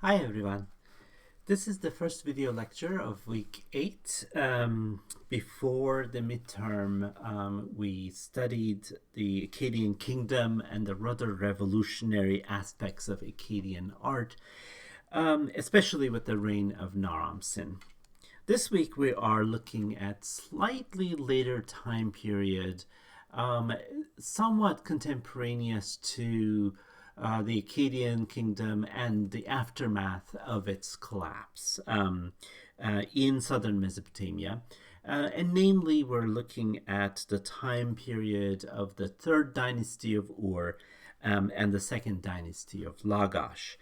Hi everyone. This is the first video lecture of week 8. Before the midterm, we studied the Akkadian kingdom and the rather revolutionary aspects of Akkadian art, especially with the reign of Naram-Sin. This week we are looking at slightly later time period, somewhat contemporaneous to the Akkadian kingdom and the aftermath of its collapse in southern Mesopotamia. And namely, we're looking at the time period of the third dynasty of Ur and the second dynasty of Lagash,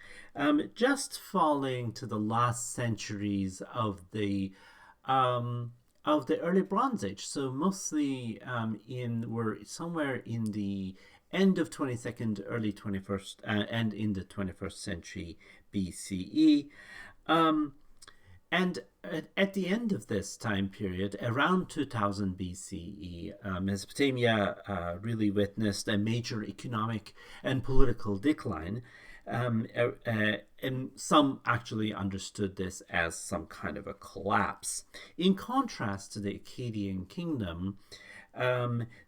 just falling to the last centuries of the early Bronze Age. So mostly we're somewhere in the end of 22nd, early 21st, and in the 21st century BCE. And at the end of this time period, around 2000 BCE, Mesopotamia really witnessed a major economic and political decline. And some actually understood this as some kind of a collapse. In contrast to the Akkadian kingdom,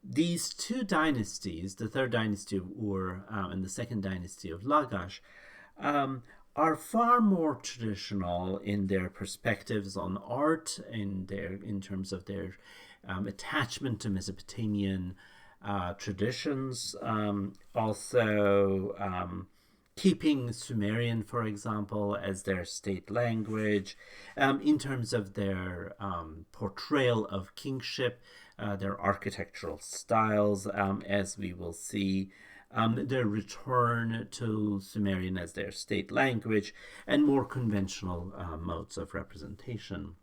these two dynasties, the third dynasty of Ur and the second dynasty of Lagash, are far more traditional in their perspectives on art, in terms of their attachment to Mesopotamian traditions. Also, keeping Sumerian, for example, as their state language, in terms of their portrayal of kingship, their architectural styles, as we will see, their return to Sumerian as their state language, and more conventional modes of representation.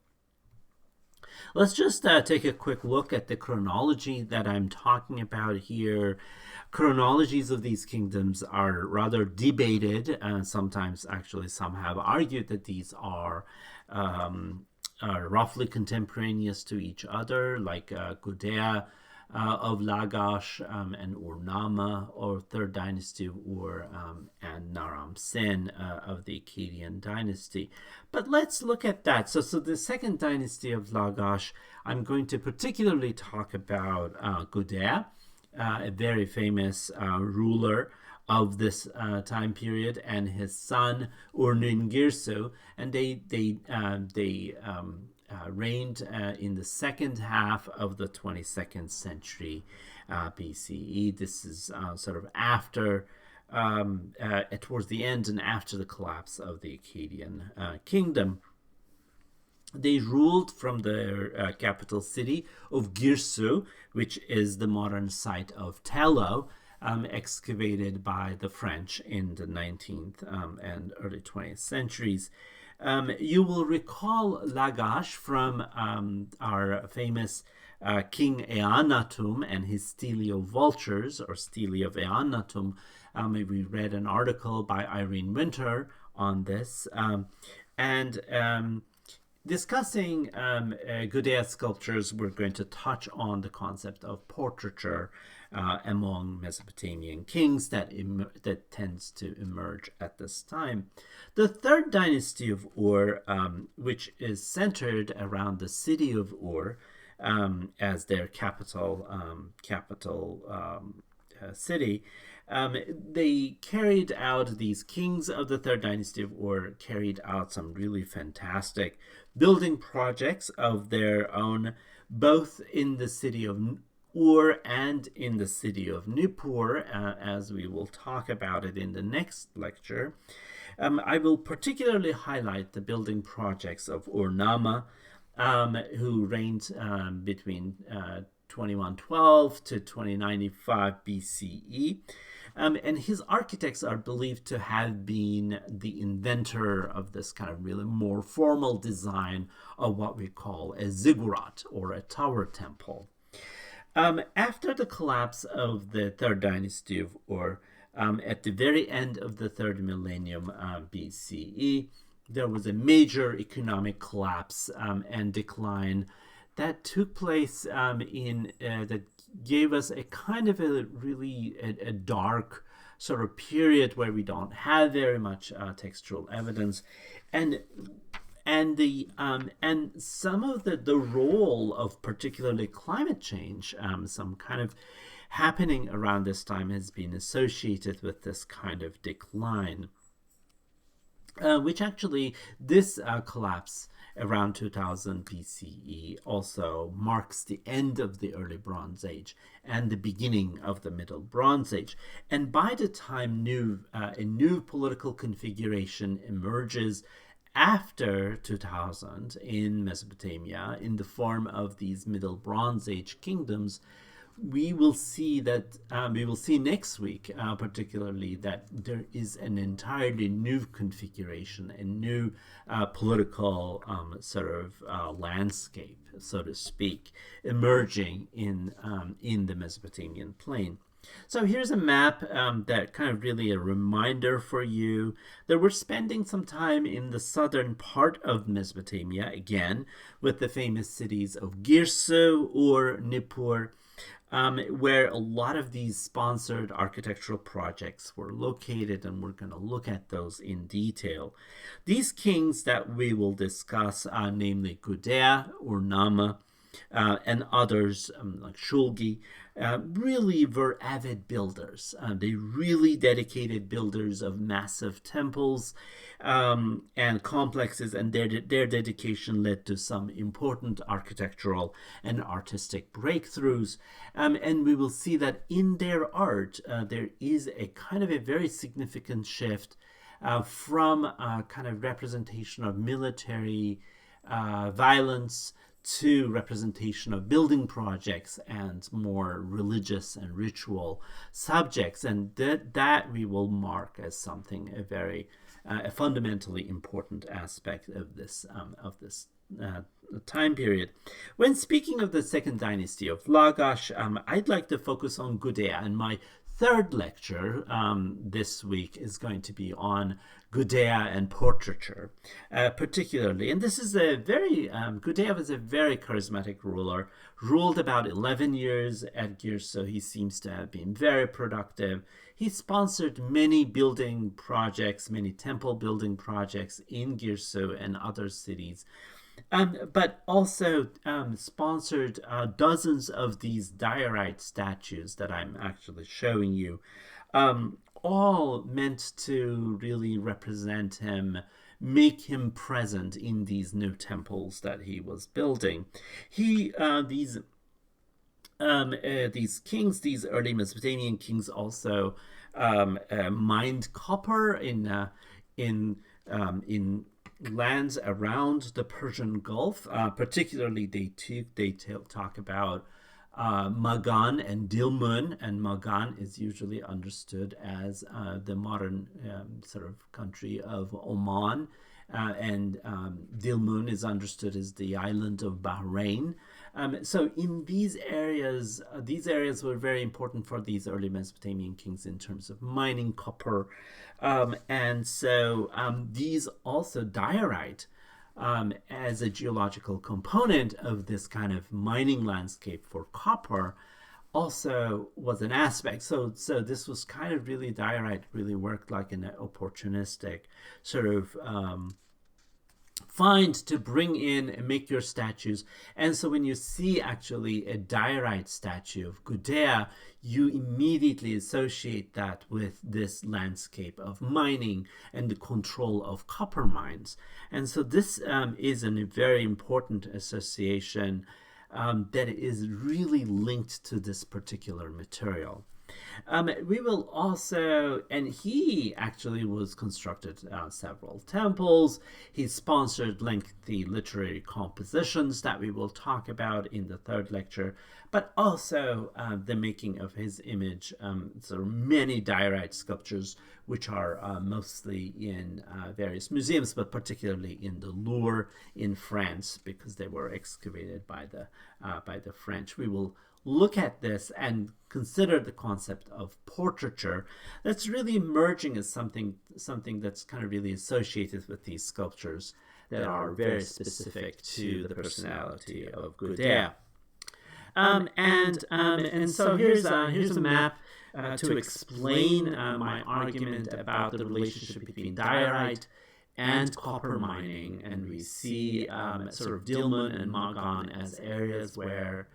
Let's just take a quick look at the chronology that I'm talking about here. Chronologies of these kingdoms are rather debated. Sometimes, actually, some have argued that these are roughly contemporaneous to each other, like Guda of Lagash and Ur-Nama, or third dynasty of Ur, and Naram-Sin of the Akkadian dynasty. But let's look at that. So the second dynasty of Lagash, I'm going to particularly talk about Guda, a very famous ruler of this time period, and his son Ur-Ningirsu, and they reigned in the second half of the 22nd century BCE. This is sort of after, towards the end and after the collapse of the Akkadian kingdom. They ruled from their capital city of Girsu, which is the modern site of Tello, excavated by the French in the 19th and early 20th centuries. You will recall Lagash from our famous King Eannatum and his Stele of Vultures, or Stele of Eannatum. We read an article by Irene Winter on this. Discussing Gudea sculptures, we're going to touch on the concept of portraiture among Mesopotamian kings that tends to emerge at this time. The third dynasty of Ur, which is centered around the city of Ur as their capital city, they carried out, these kings of the third dynasty of Ur carried out some really fantastic building projects of their own, both in the city of Ur and in the city of Nippur, as we will talk about it in the next lecture. I will particularly highlight the building projects of Ur-Nama, who reigned between 2112 to 2095 BCE. And his architects are believed to have been the inventor of this kind of really more formal design of what we call a ziggurat, or a tower temple. After the collapse of the third dynasty of Ur, at the very end of the third millennium BCE, there was a major economic collapse and decline that took place that gave us a kind of a really dark sort of period where we don't have very much textual evidence, and and some of the role of particularly climate change, some kind of happening around this time, has been associated with this kind of decline, which actually this collapse around 2000 BCE also marks the end of the early Bronze Age and the beginning of the Middle Bronze Age. And by the time a new political configuration emerges after 2000 in Mesopotamia in the form of these Middle Bronze Age kingdoms, we will see next week, particularly, that there is an entirely new configuration, a new political landscape, so to speak, emerging in the Mesopotamian plain. So here's a map that kind of really a reminder for you that we're spending some time in the southern part of Mesopotamia, again, with the famous cities of Girsu or Nippur, where a lot of these sponsored architectural projects were located, and we're going to look at those in detail. These kings that we will discuss, namely Guda or Nama, and others like Shulgi, really were avid builders. They really dedicated builders of massive temples and complexes, and their dedication led to some important architectural and artistic breakthroughs. And we will see that in their art, there is a kind of a very significant shift from a kind of representation of military violence to representation of building projects and more religious and ritual subjects, and that we will mark as something a fundamentally important aspect of this time period. When speaking of the second dynasty of Lagash, I'd like to focus on Gudea, and my third lecture this week is going to be on Gudea and portraiture, particularly. And this is Gudea was a very charismatic ruler, ruled about 11 years at Girsu. He seems to have been very productive. He sponsored many building projects, many temple building projects in Girsu and other cities. But also sponsored dozens of these diorite statues that I'm actually showing you, all meant to really represent him, make him present in these new temples that he was building. These kings, these early Mesopotamian kings, also mined copper in lands around the Persian Gulf. Particularly, they talk about Magan and Dilmun, and Magan is usually understood as the modern sort of country of Oman, and Dilmun is understood as the island of Bahrain. So in these areas were very important for these early Mesopotamian kings in terms of mining copper. And so these also diorite, as a geological component of this kind of mining landscape for copper, also was an aspect. So this was kind of really, diorite really worked like an opportunistic sort of find to bring in and make your statues. And so when you see actually a diorite statue of Gudea, you immediately associate that with this landscape of mining and the control of copper mines. And so this is a very important association that is really linked to this particular material. We will also, and he actually was constructed several temples. He sponsored lengthy literary compositions that we will talk about in the third lecture, but also the making of his image, so many diorite sculptures, which are mostly in various museums, but particularly in the Louvre in France, because they were excavated by the French. We will look at this and consider the concept of portraiture that's really emerging as something that's kind of really associated with these sculptures that are very specific to the personality of Gudea. And so here's a map to explain my argument about the relationship between diorite and copper mining, and we see sort of Dilmun and Magan as areas where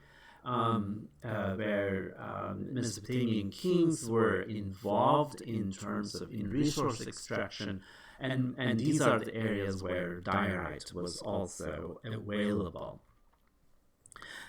Mesopotamian kings were involved in terms of in resource extraction, and these are the areas where diorite was also available.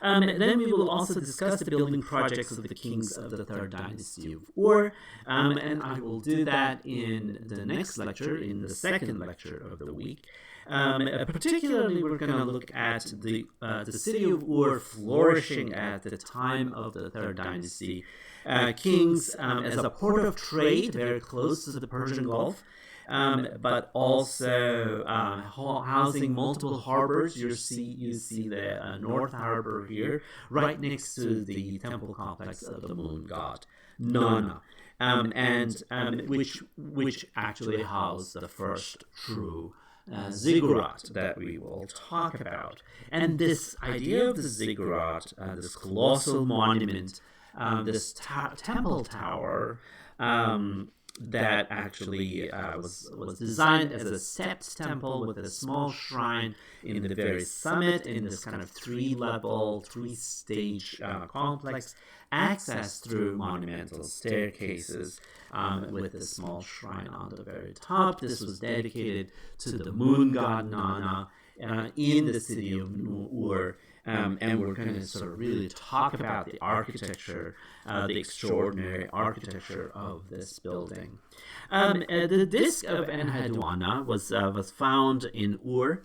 Then we will also discuss the building projects of the kings of the Third Dynasty of Ur, and I will do that in the next lecture, in the second lecture of the week. Particularly, we're going to look at the city of Ur flourishing at the time of the Third Dynasty kings as a port of trade very close to the Persian Gulf. But also housing multiple harbors. You see the North Harbor here, right next to the temple complex of the moon god Nana, which actually housed the first true ziggurat that we will talk about. And this idea of the ziggurat, this colossal monument, this temple tower, that actually was designed as a stepped temple with a small shrine in the very summit, in this kind of three-stage complex, accessed through monumental staircases with a small shrine on the very top. This was dedicated to the moon god Nana in the city of Ur. And we're going to sort of really talk about the architecture, the extraordinary architecture of this building. The disk of Enheduanna was found in Ur,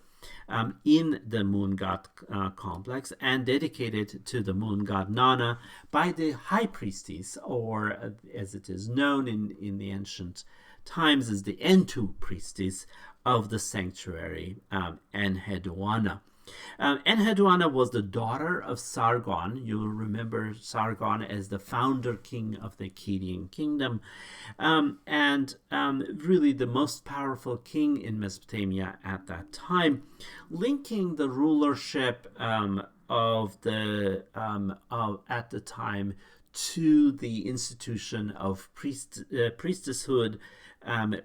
in the moon god complex, and dedicated to the moon god Nana by the high priestess, or as it is known in the ancient times as the Entu priestess of the sanctuary, Enheduanna. Enheduanna was the daughter of Sargon. You'll remember Sargon as the founder king of the Akkadian kingdom, and really the most powerful king in Mesopotamia at that time, linking the rulership at the time to the institution of priestesshood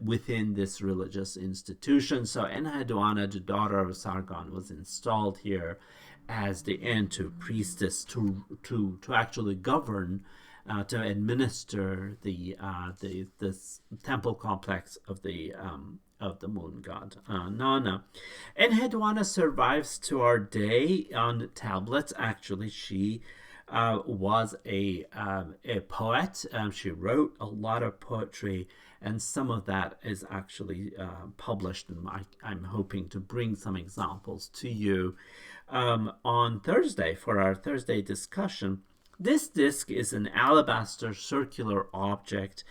within this religious institution. So Enheduanna, the daughter of Sargon, was installed here as the Entu priestess to actually govern, to administer the temple complex of the moon god Nana. Enheduanna survives to our day on tablets. Actually, she was a poet. She wrote a lot of poetry, and some of that is actually published, and I'm hoping to bring some examples to you on Thursday for our Thursday discussion. This disc is an alabaster circular object,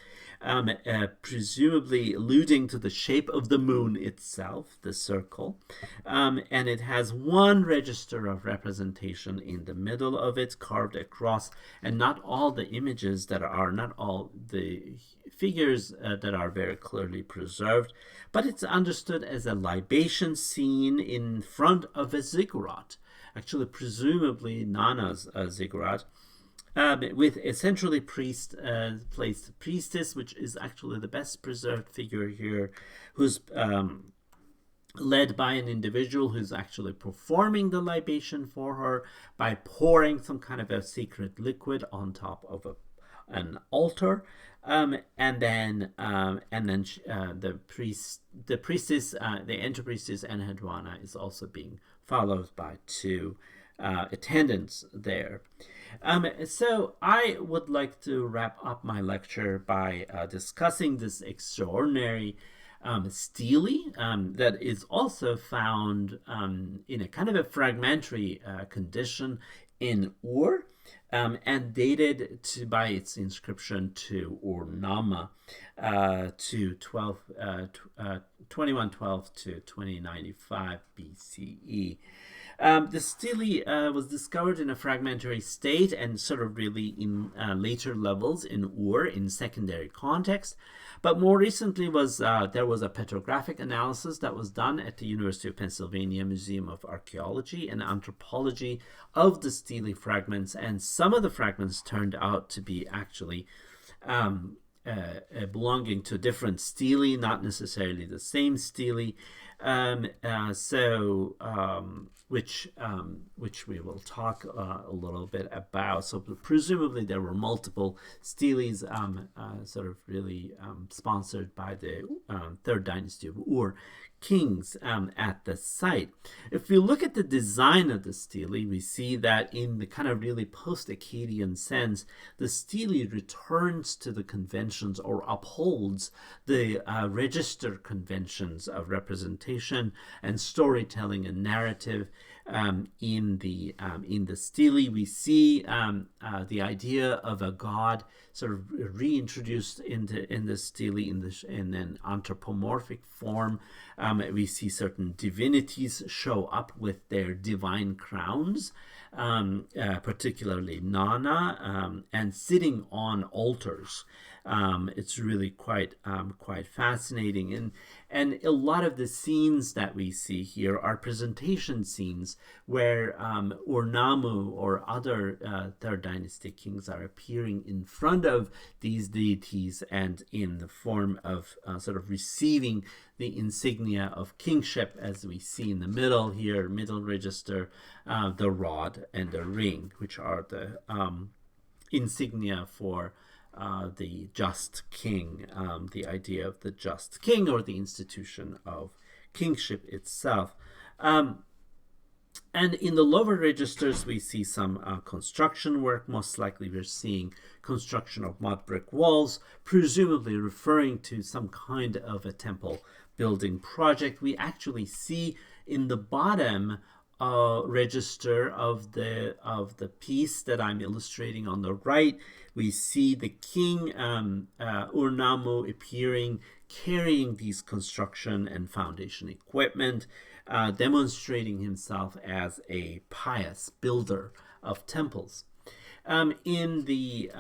presumably alluding to the shape of the moon itself, the circle, and it has one register of representation in the middle of it, carved across, and not all the images that are, not all the figures that are very clearly preserved, but it's understood as a libation scene in front of a ziggurat, actually presumably Nana's ziggurat, with a centrally placed priestess, which is actually the best preserved figure here, who's led by an individual who's actually performing the libation for her by pouring some kind of a secret liquid on top of an altar, and then the priestess, the Entu priestess Enheduanna, is also being followed by two attendants there. So I would like to wrap up my lecture by discussing this extraordinary stele that is also found in a kind of a fragmentary condition in Ur, and dated by its inscription to Ur-Nama, to 2112 to 2095 BCE. The stele was discovered in a fragmentary state and sort of really in later levels in Ur in secondary context. But more recently there was a petrographic analysis that was done at the University of Pennsylvania Museum of Archaeology and Anthropology of the stele fragments, and some of the fragments turned out to be actually belonging to different stele, not necessarily the same stele. Which we will talk a little bit about. So presumably there were multiple steles sort of really sponsored by the third dynasty of Ur kings at the site. If we look at the design of the stele, we see that in the kind of really post-Akkadian sense, the stele returns to the conventions or upholds the register conventions of representation and storytelling and narrative. In the stele, we see the idea of a god sort of reintroduced in the stele in an anthropomorphic form. We see certain divinities show up with their divine crowns, particularly Nana, and sitting on altars. It's really quite fascinating, and a lot of the scenes that we see here are presentation scenes where Ur-Nammu or other third dynasty kings are appearing in front of these deities and in the form of sort of receiving the insignia of kingship, as we see in the middle here, middle register, the rod and the ring, which are the insignia for the just king, the idea of the just king or the institution of kingship itself. And in the lower registers, we see some construction work. Most likely we're seeing construction of mud brick walls, presumably referring to some kind of a temple building project. We actually see in the bottom register of the piece that I'm illustrating on the right, we see the king Ur-Nammu appearing, carrying these construction and foundation equipment, demonstrating himself as a pious builder of temples. On the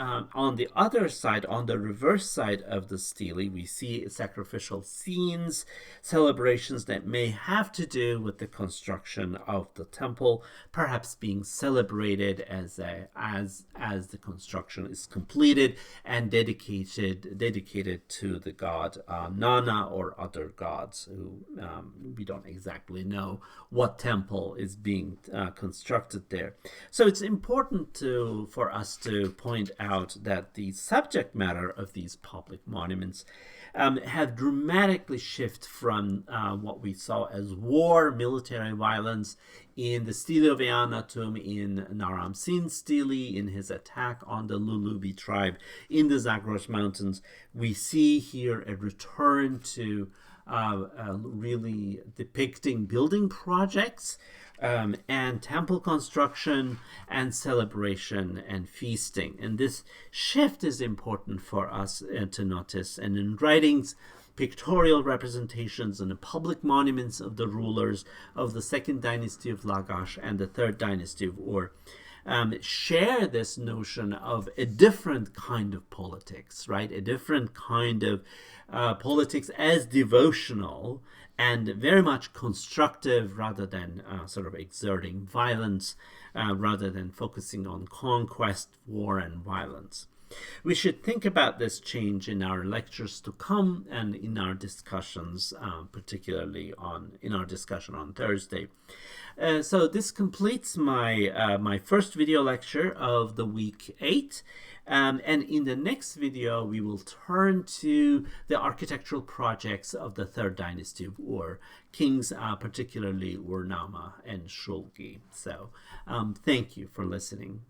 other side, on the reverse side of the stele, we see sacrificial scenes, celebrations that may have to do with the construction of the temple, perhaps being celebrated as the construction is completed and dedicated to the god Nana or other gods who we don't exactly know what temple is being constructed there. So it's important for us to point out that the subject matter of these public monuments have dramatically shifted from what we saw as war, military violence in the stele of Eannatum, in Naram Sin's stele, in his attack on the Lulubi tribe in the Zagros Mountains. We see here a return to really depicting building projects and temple construction and celebration and feasting. And this shift is important for us to notice. And in writings, pictorial representations and the public monuments of the rulers of the second dynasty of Lagash and the third dynasty of Ur share this notion of a different kind of politics, right? A different kind of politics as devotional and very much constructive rather than sort of exerting violence, rather than focusing on conquest, war, and violence. We should think about this change in our lectures to come and in our discussions, particularly in our discussion on Thursday. So this completes my first video lecture of the week 8. And in the next video, we will turn to the architectural projects of the third dynasty of Ur, kings particularly Ur-Nammu and Shulgi. So thank you for listening.